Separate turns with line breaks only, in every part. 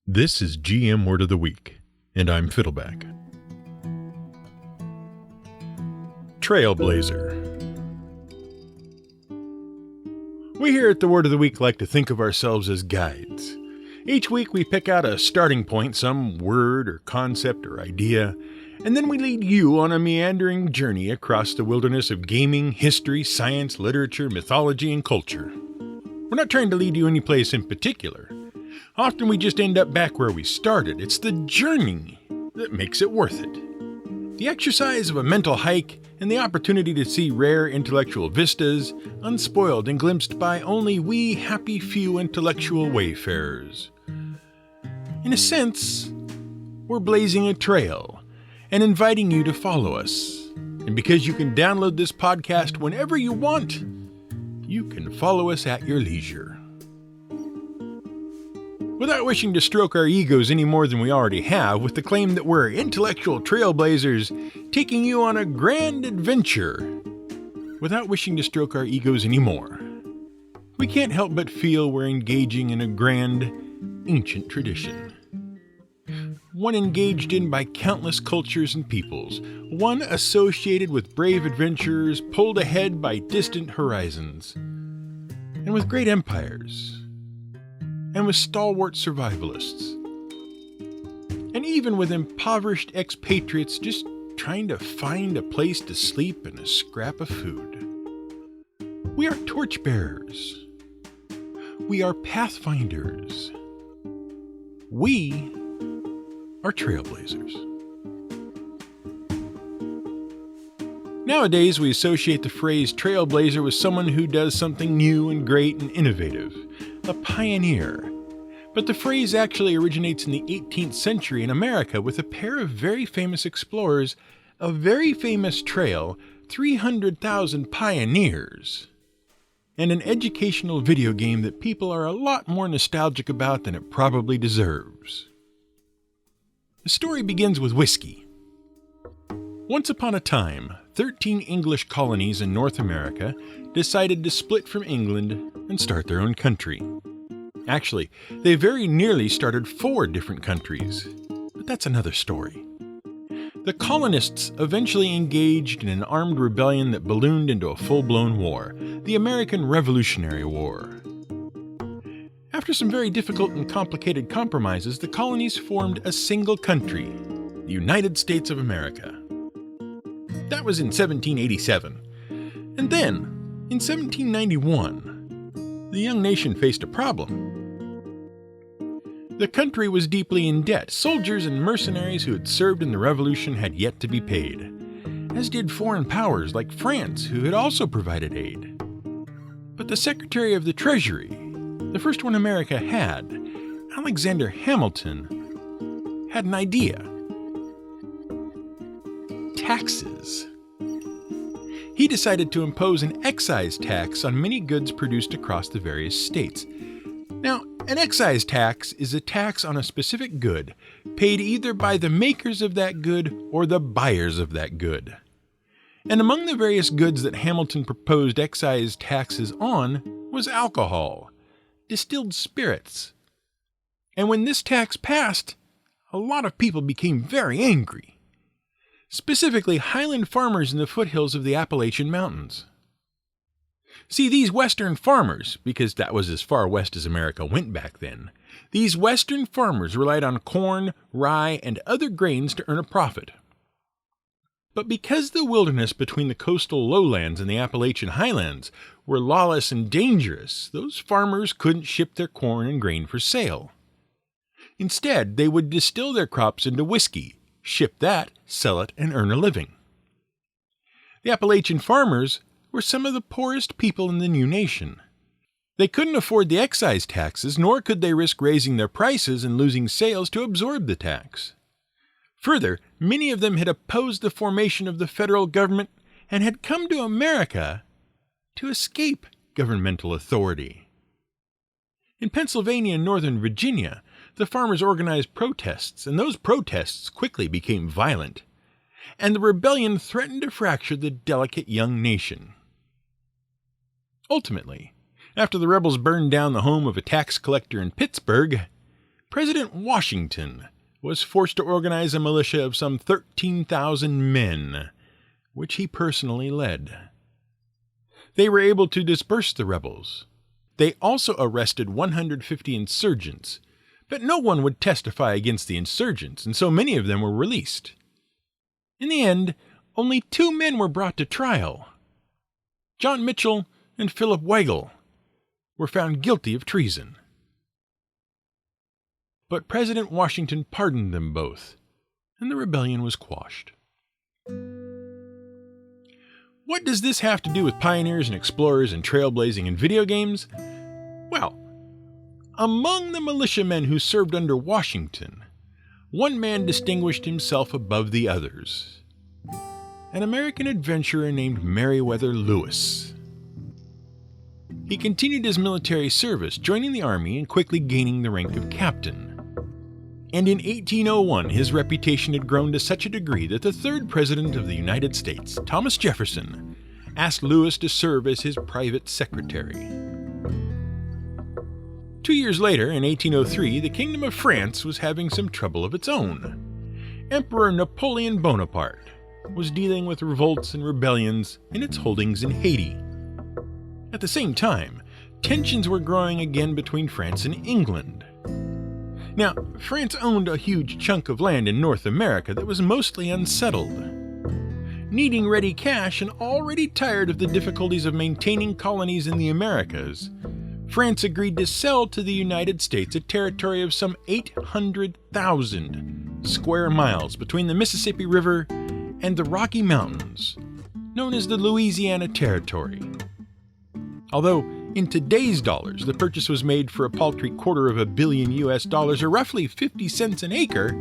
This is GM Word of the Week, and I'm Fiddleback. Trailblazer. We here at the Word of the Week like to think of ourselves as guides. Each week we pick out a starting point, some word or concept or idea, and then we lead you on a meandering journey across the wilderness of gaming, history, science, literature, mythology, and culture. We're not trying to lead you any place in particular. Often we just end up back where we started. It's the journey that makes it worth it. The exercise of a mental hike and the opportunity to see rare intellectual vistas, unspoiled and glimpsed by only we happy few intellectual wayfarers. In a sense, we're blazing a trail and inviting you to follow us. And because you can download this podcast whenever you want, you can follow us at your leisure. Without wishing to stroke our egos any more than we already have, with the claim that we're intellectual trailblazers taking you on a grand adventure, without wishing to stroke our egos anymore, we can't help but feel we're engaging in a grand, ancient tradition. One engaged in by countless cultures and peoples, one associated with brave adventurers pulled ahead by distant horizons, and with great empires, and with stalwart survivalists, and even with impoverished expatriates just trying to find a place to sleep and a scrap of food. We are torchbearers. We are pathfinders. We are trailblazers. Nowadays, we associate the phrase trailblazer with someone who does something new and great and innovative, a pioneer. But the phrase actually originates in the 18th century in America with a pair of very famous explorers, a very famous trail, 300,000 pioneers, and an educational video game that people are a lot more nostalgic about than it probably deserves. The story begins with whiskey. Once upon a time, 13 English colonies in North America decided to split from England and start their own country. Actually, they very nearly started 4 different countries, but that's another story. The colonists eventually engaged in an armed rebellion that ballooned into a full-blown war, the American Revolutionary War. After some very difficult and complicated compromises, the colonies formed a single country, the United States of America. That was in 1787. And then, in 1791, the young nation faced a problem. The country was deeply in debt. Soldiers and mercenaries who had served in the Revolution had yet to be paid, as did foreign powers like France, who had also provided aid. But the Secretary of the Treasury, the first one America had, Alexander Hamilton, had an idea. Taxes. He decided to impose an excise tax on many goods produced across the various states. Now, an excise tax is a tax on a specific good, paid either by the makers of that good or the buyers of that good. And among the various goods that Hamilton proposed excise taxes on was alcohol, distilled spirits. And when this tax passed, a lot of people became very angry. Specifically, highland farmers in the foothills of the Appalachian Mountains. See, these western farmers, because that was as far west as America went back then, these western farmers relied on corn, rye, and other grains to earn a profit. But because the wilderness between the coastal lowlands and the Appalachian highlands were lawless and dangerous, those farmers couldn't ship their corn and grain for sale. Instead, they would distill their crops into whiskey, ship that, sell it, and earn a living. The Appalachian farmers were some of the poorest people in the new nation. They couldn't afford the excise taxes, nor could they risk raising their prices and losing sales to absorb the tax. Further, many of them had opposed the formation of the federal government and had come to America to escape governmental authority. In Pennsylvania and Northern Virginia, the farmers organized protests, and those protests quickly became violent, and the rebellion threatened to fracture the delicate young nation. Ultimately, after the rebels burned down the home of a tax collector in Pittsburgh, President Washington was forced to organize a militia of some 13,000 men, which he personally led. They were able to disperse the rebels. They also arrested 150 insurgents, but no one would testify against the insurgents, and so many of them were released. In the end, only 2 men were brought to trial. John Mitchell and Philip Weigel were found guilty of treason. But President Washington pardoned them both, and the rebellion was quashed. What does this have to do with pioneers and explorers and trailblazing in video games? Well, among the militiamen who served under Washington, one man distinguished himself above the others: an American adventurer named Meriwether Lewis. He continued his military service, joining the army and quickly gaining the rank of captain. And in 1801, his reputation had grown to such a degree that the 3rd President of the United States, Thomas Jefferson, asked Lewis to serve as his private secretary. 2 years later, in 1803, the Kingdom of France was having some trouble of its own. Emperor Napoleon Bonaparte was dealing with revolts and rebellions in its holdings in Haiti. At the same time, tensions were growing again between France and England. Now, France owned a huge chunk of land in North America that was mostly unsettled. Needing ready cash and already tired of the difficulties of maintaining colonies in the Americas, France agreed to sell to the United States a territory of some 800,000 square miles between the Mississippi River and the Rocky Mountains, known as the Louisiana Territory. Although, in today's dollars, the purchase was made for a paltry $250 million US, or roughly 50 cents an acre,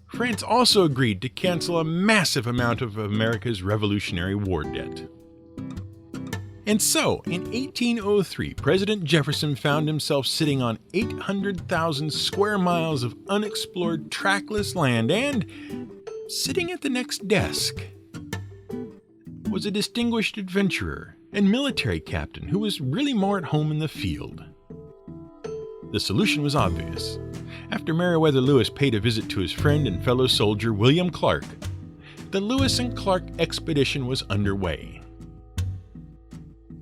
France also agreed to cancel a massive amount of America's Revolutionary War debt. And so, in 1803, President Jefferson found himself sitting on 800,000 square miles of unexplored trackless land, and sitting at the next desk was a distinguished adventurer and military captain who was really more at home in the field. The solution was obvious. After Meriwether Lewis paid a visit to his friend and fellow soldier William Clark, the Lewis and Clark expedition was underway.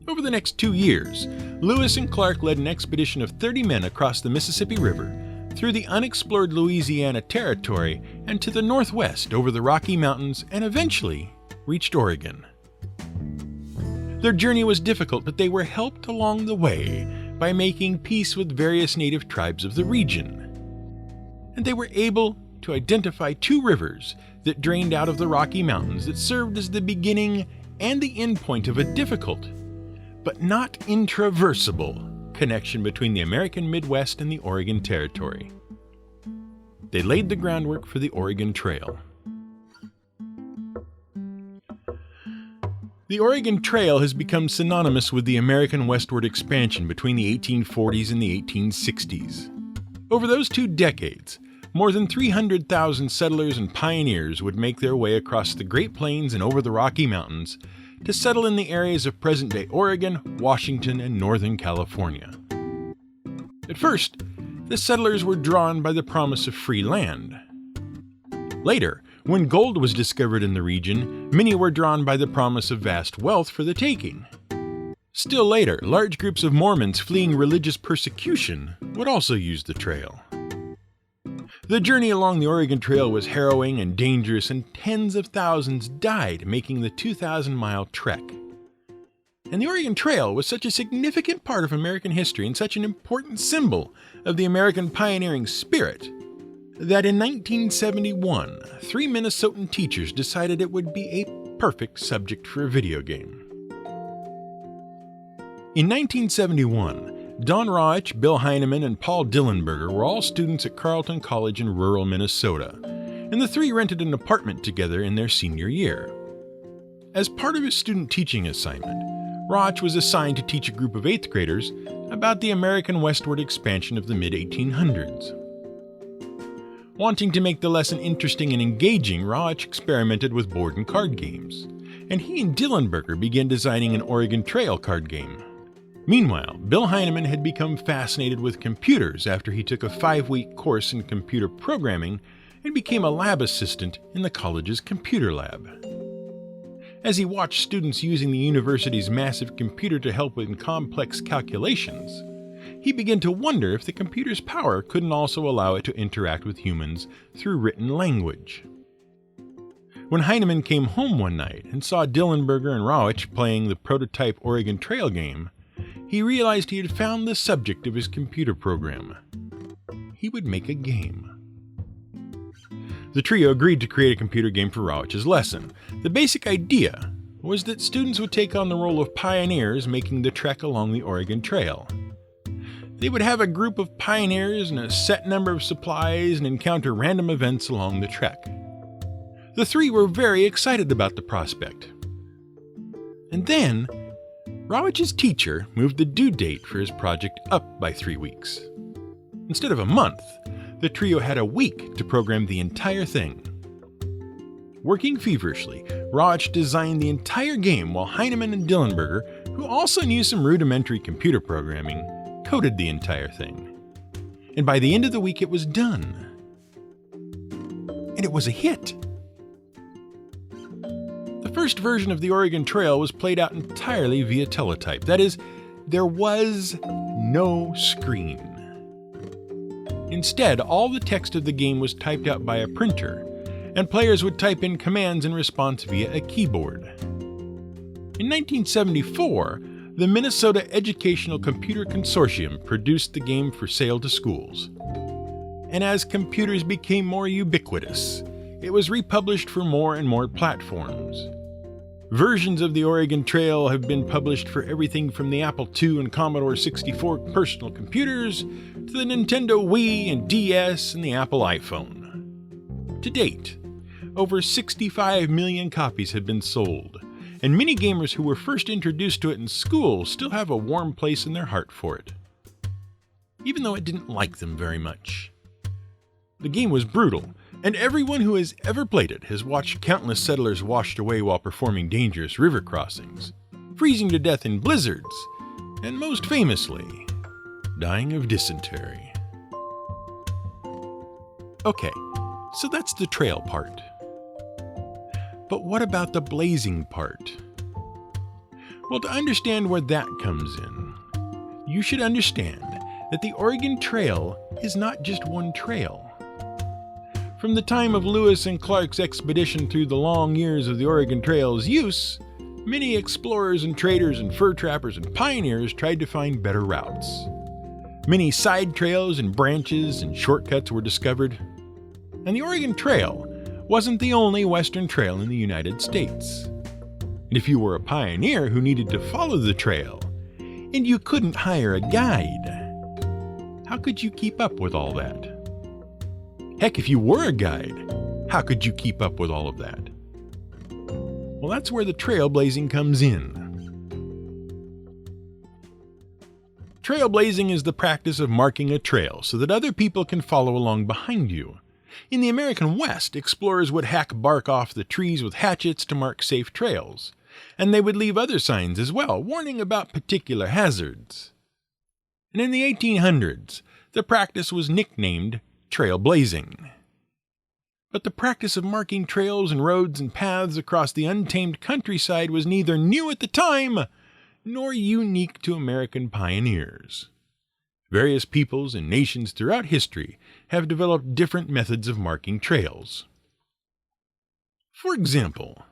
Over the next 2 years, Lewis and Clark led an expedition of 30 men across the Mississippi River, through the unexplored Louisiana Territory, and to the northwest over the Rocky Mountains, and eventually reached Oregon. Their journey was difficult, but they were helped along the way by making peace with various native tribes of the region. And they were able to identify 2 rivers that drained out of the Rocky Mountains that served as the beginning and the end point of a difficult, but not intraversible, connection between the American Midwest and the Oregon Territory. They laid the groundwork for the Oregon Trail. The Oregon Trail has become synonymous with the American westward expansion between the 1840s and the 1860s. Over those 2 decades, more than 300,000 settlers and pioneers would make their way across the Great Plains and over the Rocky Mountains to settle in the areas of present-day Oregon, Washington, and Northern California. At first, the settlers were drawn by the promise of free land. Later, when gold was discovered in the region, many were drawn by the promise of vast wealth for the taking. Still later, large groups of Mormons fleeing religious persecution would also use the trail. The journey along the Oregon Trail was harrowing and dangerous, and tens of thousands died making the 2,000-mile trek. And the Oregon Trail was such a significant part of American history and such an important symbol of the American pioneering spirit that in 1971, 3 Minnesotan teachers decided it would be a perfect subject for a video game. In 1971, Don Rauch, Bill Heineman, and Paul Dillenberger were all students at Carleton College in rural Minnesota, and the 3 rented an apartment together in their senior year. As part of his student teaching assignment, Rauch was assigned to teach a group of 8th graders about the American westward expansion of the mid-1800s. Wanting to make the lesson interesting and engaging, Rauch experimented with board and card games, and he and Dillenberger began designing an Oregon Trail card game. Meanwhile, Bill Heinemann had become fascinated with computers after he took a 5-week course in computer programming and became a lab assistant in the college's computer lab. As he watched students using the university's massive computer to help with complex calculations, he began to wonder if the computer's power couldn't also allow it to interact with humans through written language. When Heinemann came home one night and saw Dillenberger and Rawitsch playing the prototype Oregon Trail game, he realized he had found the subject of his computer program. He would make a game. The trio agreed to create a computer game for Rawitsch's lesson. The basic idea was that students would take on the role of pioneers making the trek along the Oregon Trail. They would have a group of pioneers and a set number of supplies and encounter random events along the trek. The three were very excited about the prospect. And then, Rawitsch's teacher moved the due date for his project up by 3 weeks. Instead of a month, the trio had a week to program the entire thing. Working feverishly, Rawitsch designed the entire game while Heinemann and Dillenberger, who also knew some rudimentary computer programming, coded the entire thing. And by the end of the week it was done. And it was a hit. The first version of the Oregon Trail was played out entirely via teletype. That is, there was no screen. Instead, all the text of the game was typed out by a printer, and players would type in commands in response via a keyboard. In 1974, the Minnesota Educational Computer Consortium produced the game for sale to schools. And as computers became more ubiquitous, it was republished for more and more platforms. Versions of the Oregon Trail have been published for everything from the Apple II and Commodore 64 personal computers to the Nintendo Wii and DS and the Apple iPhone. To date, over 65 million copies have been sold, and many gamers who were first introduced to it in school still have a warm place in their heart for it, even though it didn't like them very much. The game was brutal, and everyone who has ever played it has watched countless settlers washed away while performing dangerous river crossings, freezing to death in blizzards, and most famously, dying of dysentery. Okay, so that's the trail part. But what about the blazing part? Well, to understand where that comes in, you should understand that the Oregon Trail is not just one trail. From the time of Lewis and Clark's expedition through the long years of the Oregon Trail's use, many explorers and traders and fur trappers and pioneers tried to find better routes. Many side trails and branches and shortcuts were discovered, and the Oregon Trail wasn't the only Western trail in the United States. And if you were a pioneer who needed to follow the trail, and you couldn't hire a guide, how could you keep up with all that? Heck, if you were a guide, how could you keep up with all of that? Well, that's where the trailblazing comes in. Trailblazing is the practice of marking a trail so that other people can follow along behind you. In the American West, explorers would hack bark off the trees with hatchets to mark safe trails, and they would leave other signs as well, warning about particular hazards. And in the 1800s, the practice was nicknamed trailblazing. But the practice of marking trails and roads and paths across the untamed countryside was neither new at the time nor unique to American pioneers. Various peoples and nations throughout history have developed different methods of marking trails. For example,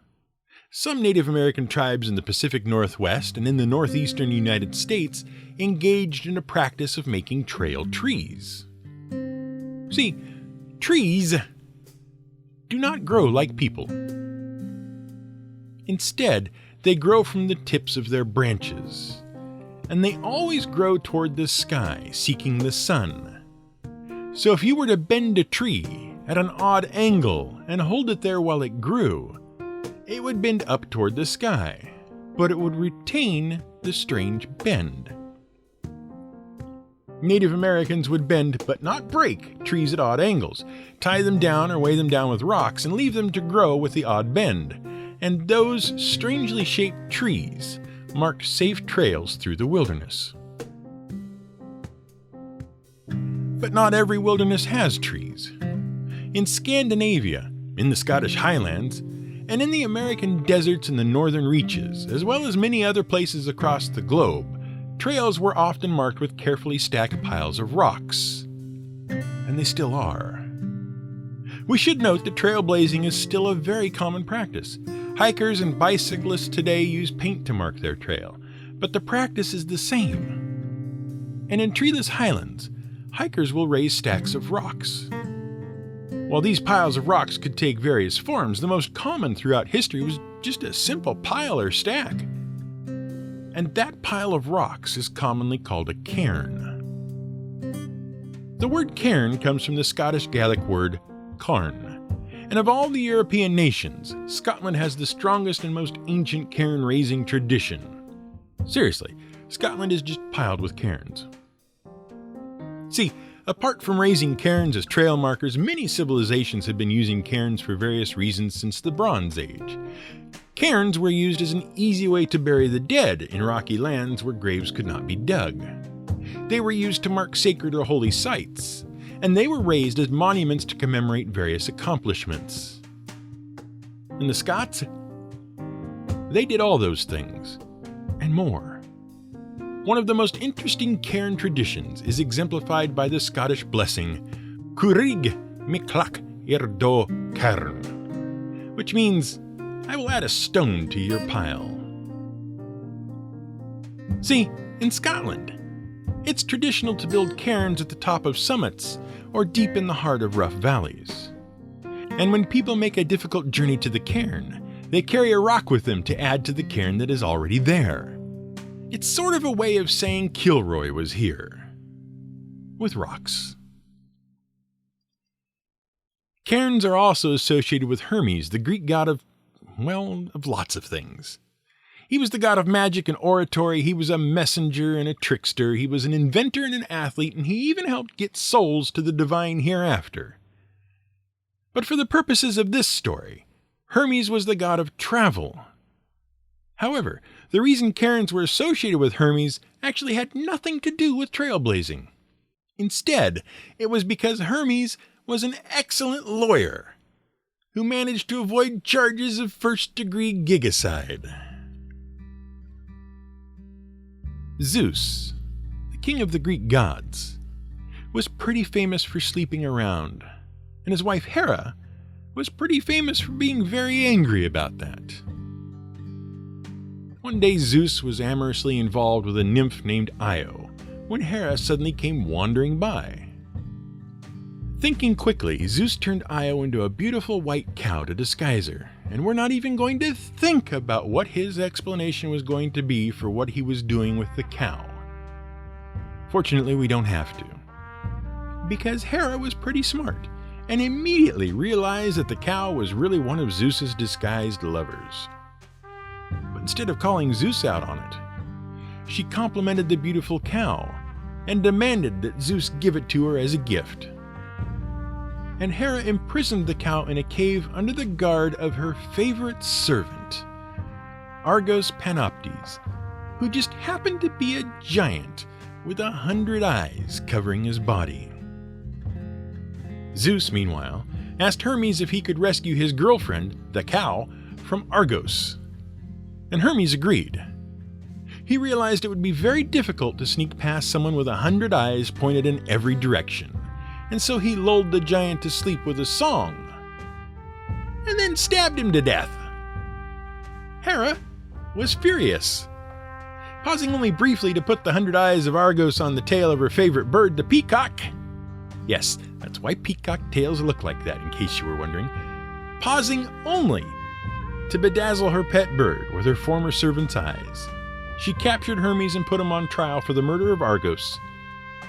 some Native American tribes in the Pacific Northwest and in the northeastern United States engaged in a practice of making trail trees. See, trees do not grow like people. Instead, they grow from the tips of their branches, and they always grow toward the sky, seeking the sun. So if you were to bend a tree at an odd angle and hold it there while it grew, it would bend up toward the sky, but it would retain the strange bend. Native Americans would bend, but not break, trees at odd angles, tie them down or weigh them down with rocks, and leave them to grow with the odd bend. And those strangely shaped trees marked safe trails through the wilderness. But not every wilderness has trees. In Scandinavia, in the Scottish Highlands, and in the American deserts and the northern reaches, as well as many other places across the globe, trails were often marked with carefully stacked piles of rocks. And they still are. We should note that trailblazing is still a very common practice. Hikers and bicyclists today use paint to mark their trail, but the practice is the same. And in treeless highlands, hikers will raise stacks of rocks. While these piles of rocks could take various forms, the most common throughout history was just a simple pile or stack. And that pile of rocks is commonly called a cairn. The word cairn comes from the Scottish Gaelic word cairn, and of all the European nations, Scotland has the strongest and most ancient cairn-raising tradition. Seriously, Scotland is just piled with cairns. See, apart from raising cairns as trail markers, many civilizations have been using cairns for various reasons since the Bronze Age. Cairns were used as an easy way to bury the dead in rocky lands where graves could not be dug. They were used to mark sacred or holy sites, and they were raised as monuments to commemorate various accomplishments. And the Scots? They did all those things, and more. One of the most interesting cairn traditions is exemplified by the Scottish blessing, Curig Miclach Erdo Cairn, which means, I will add a stone to your pile. See, in Scotland, it's traditional to build cairns at the top of summits or deep in the heart of rough valleys. And when people make a difficult journey to the cairn, they carry a rock with them to add to the cairn that is already there. It's sort of a way of saying Kilroy was here. With rocks. Cairns are also associated with Hermes, the Greek god of lots of things. He was the god of magic and oratory, he was a messenger and a trickster, he was an inventor and an athlete, and he even helped get souls to the divine hereafter. But for the purposes of this story, Hermes was the god of travel. However, the reason cairns were associated with Hermes actually had nothing to do with trailblazing. Instead, it was because Hermes was an excellent lawyer who managed to avoid charges of first-degree gigicide. Zeus, the king of the Greek gods, was pretty famous for sleeping around, and his wife Hera was pretty famous for being very angry about that. One day Zeus was amorously involved with a nymph named Io, when Hera suddenly came wandering by. Thinking quickly, Zeus turned Io into a beautiful white cow to disguise her, and we're not even going to think about what his explanation was going to be for what he was doing with the cow. Fortunately, we don't have to. Because Hera was pretty smart, and immediately realized that the cow was really one of Zeus's disguised lovers. But instead of calling Zeus out on it, she complimented the beautiful cow and demanded that Zeus give it to her as a gift. And Hera imprisoned the cow in a cave under the guard of her favorite servant, Argos Panoptes, who just happened to be a giant with 100 eyes covering his body. Zeus, meanwhile, asked Hermes if he could rescue his girlfriend, the cow, from Argos. And Hermes agreed. He realized it would be very difficult to sneak past someone with 100 eyes pointed in every direction, and so he lulled the giant to sleep with a song, and then stabbed him to death. Hera was furious. Pausing only briefly to put the 100 eyes of Argos on the tail of her favorite bird, the peacock. Yes, that's why peacock tails look like that, in case you were wondering. Pausing only to bedazzle her pet bird with her former servant's eyes, she captured Hermes and put him on trial for the murder of Argos,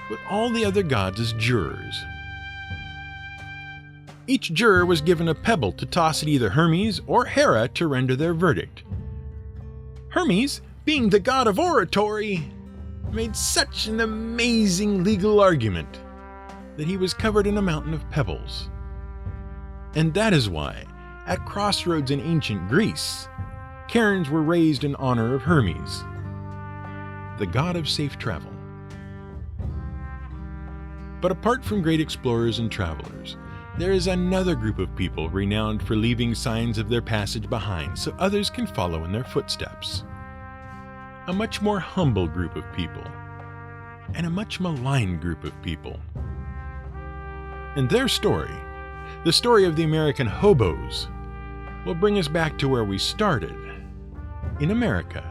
with all the other gods as jurors. Each juror was given a pebble to toss at either Hermes or Hera to render their verdict. Hermes, being the god of oratory, made such an amazing legal argument that he was covered in a mountain of pebbles. And that is why, at crossroads in ancient Greece, cairns were raised in honor of Hermes, the god of safe travel. But apart from great explorers and travelers, there is another group of people renowned for leaving signs of their passage behind so others can follow in their footsteps. A much more humble group of people, and a much maligned group of people. And their story, the story of the American hobos, will bring us back to where we started, in America,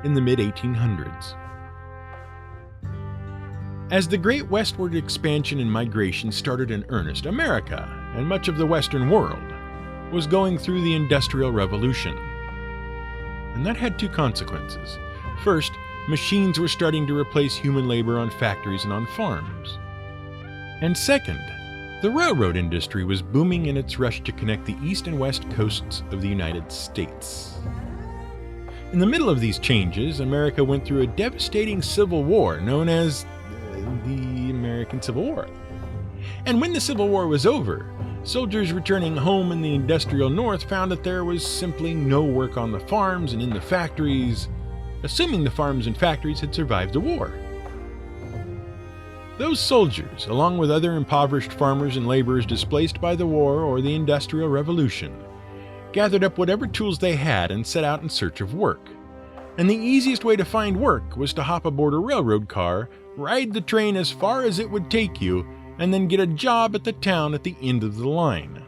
in the mid-1800s. As the great westward expansion and migration started in earnest, America, and much of the Western world, was going through the Industrial Revolution. And that had two consequences. First, machines were starting to replace human labor on factories and on farms. And second, the railroad industry was booming in its rush to connect the east and west coasts of the United States. In the middle of these changes, America went through a devastating civil war known as the American Civil War. And when the Civil War was over, soldiers returning home in the industrial North found that there was simply no work on the farms and in the factories, assuming the farms and factories had survived the war. Those soldiers, along with other impoverished farmers and laborers displaced by the war or the Industrial Revolution, gathered up whatever tools they had and set out in search of work. And the easiest way to find work was to hop aboard a railroad car, ride the train as far as it would take you, and then get a job at the town at the end of the line.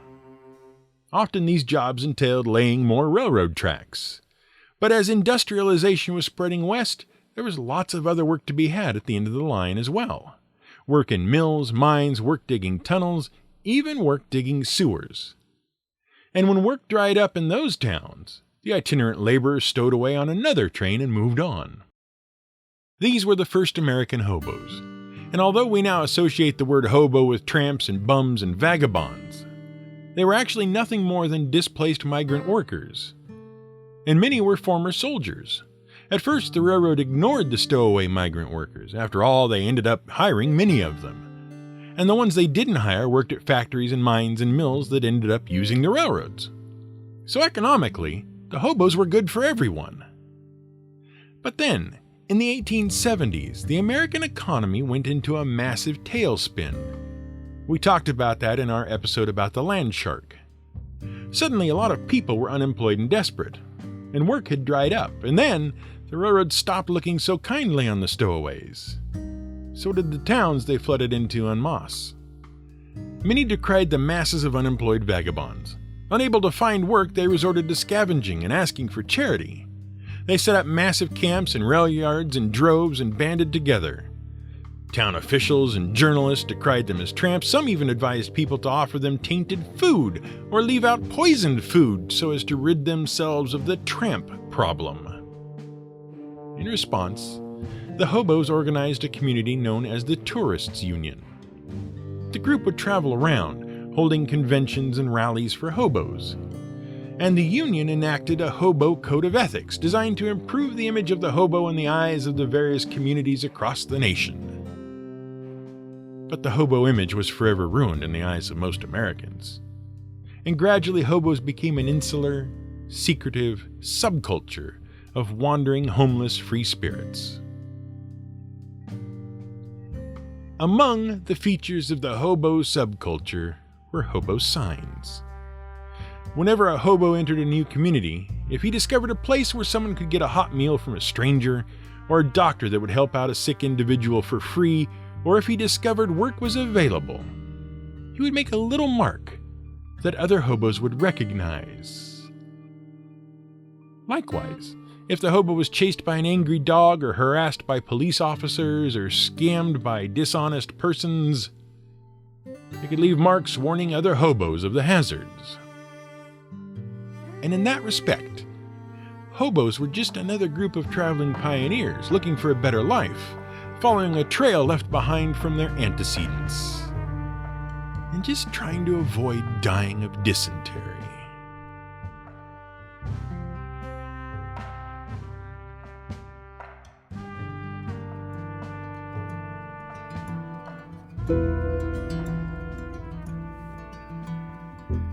Often these jobs entailed laying more railroad tracks. But as industrialization was spreading west, there was lots of other work to be had at the end of the line as well. Work in mills, mines, work digging tunnels, even work digging sewers. And when work dried up in those towns, the itinerant laborers stowed away on another train and moved on. These were the first American hobos, and although we now associate the word hobo with tramps and bums and vagabonds, they were actually nothing more than displaced migrant workers. And many were former soldiers. At first, the railroad ignored the stowaway migrant workers. After all, they ended up hiring many of them. And the ones they didn't hire worked at factories and mines and mills that ended up using the railroads. So economically, the hobos were good for everyone. But then, in the 1870s, the American economy went into a massive tailspin. We talked about that in our episode about the land shark. Suddenly, a lot of people were unemployed and desperate, and work had dried up, and then the railroad stopped looking so kindly on the stowaways. So did the towns they flooded into en masse. Many decried the masses of unemployed vagabonds. Unable to find work, they resorted to scavenging and asking for charity. They set up massive camps and rail yards in droves and banded together. Town officials and journalists decried them as tramps. Some even advised people to offer them tainted food or leave out poisoned food so as to rid themselves of the tramp problem. In response, the hobos organized a community known as the Tourists' Union. The group would travel around, holding conventions and rallies for hobos. And the union enacted a hobo code of ethics designed to improve the image of the hobo in the eyes of the various communities across the nation. But the hobo image was forever ruined in the eyes of most Americans. And gradually hobos became an insular, secretive subculture of wandering, homeless, free spirits. Among the features of the hobo subculture were hobo signs. Whenever a hobo entered a new community, if he discovered a place where someone could get a hot meal from a stranger, or a doctor that would help out a sick individual for free, or if he discovered work was available, he would make a little mark that other hobos would recognize. Likewise, if the hobo was chased by an angry dog or harassed by police officers or scammed by dishonest persons, he could leave marks warning other hobos of the hazards. And in that respect, hobos were just another group of traveling pioneers looking for a better life, following a trail left behind from their antecedents, and just trying to avoid dying of dysentery.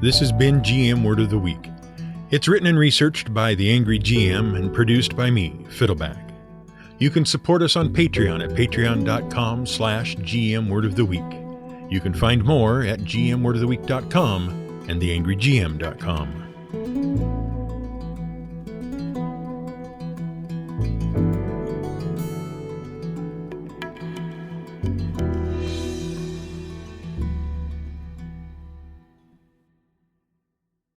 This has been GM Word of the Week. It's written and researched by the Angry GM and produced by me, Fiddleback. You can support us on Patreon at patreon.com/GMWordOfTheWeek. You can find more at gmwordoftheweek.com and theangrygm.com.